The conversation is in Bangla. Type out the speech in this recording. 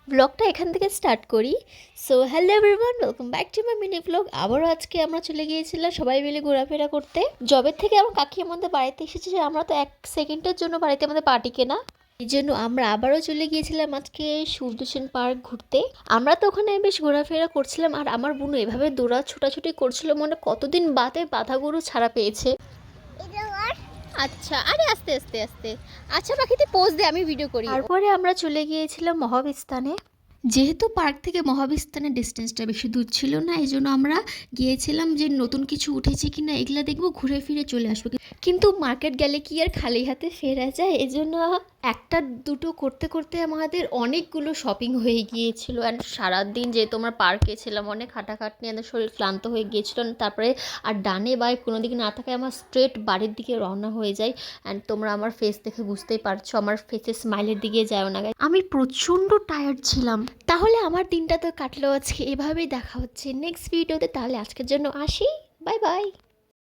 ব্লগটা এখান থেকে স্টার্ট করি। So hello everyone, welcome back to my mini blog. আবারও আজকে আমরা চলে গিয়েছিলাম সবাই মিলে ঘোরাফেরা করতে। জবের থেকে আমার কাকি আমাদের বাড়িতে এসেছে যে আমরা তো 1 সেকেন্ডের জন্য বাড়িতে আমাদের পার্টি কেনা, এই জন্য আমরা আবারও চলে গিয়েছিলাম আজকে সূর্যসেন পার্ক ঘুরতে। আমরা তো ওখানে বেশ ঘোরাফেরা করছিলাম, আর আমার বোনও এভাবে দৌড়া ছোটাছুটি করছিল, মনে কতদিন বাদে বাধা গরু ছাড়া পেয়েছে। আচ্ছা, আরে আস্তে আস্তে আস্তে। আচ্ছা পাখিতে পোজ দে, আমি ভিডিও করি। তারপরে আমরা চলে গিয়েছিলাম মহাবিস্তানে। যেহেতু পার্ক থেকে মহাবিস্তানের ডিস্টেন্সটা বেশি দূর ছিল না, এই জন্য আমরা গিয়েছিলাম যে নতুন কিছু উঠেছে কিনা এগুলা দেখবো, ঘুরে ফিরে চলে আসবো। কিন্তু মার্কেট গেলে কি আর খালি হাতে ফেরা যায়, এই জন্য একটা দুটো করতে করতে আমাদের অনেকগুলো শপিং হয়ে গিয়েছিল। অ্যান্ড সারাদিন যেহেতু আমরা পার্কে ছিলাম, অনেক হাঁটাখাটনি, আমাদের শরীর ক্লান্ত হয়ে গিয়েছিল। তারপরে আর ডানে বাই কোনো দিকে না থাকায় আমার স্ট্রেট বাড়ির দিকে রওনা হয়ে যায়। অ্যান্ড তোমরা আমার ফেস দেখে বুঝতেই পারছো, আমার ফেসে স্মাইলের দিকে যাও না, আমি প্রচণ্ড টায়ার্ড ছিলাম। তাহলে আমার দিনটা তো কাটলো আজকে এভাবেই। দেখা হচ্ছে নেক্সট ভিডিওতে, তাহলে আজকের জন্য আসি, বাই বাই।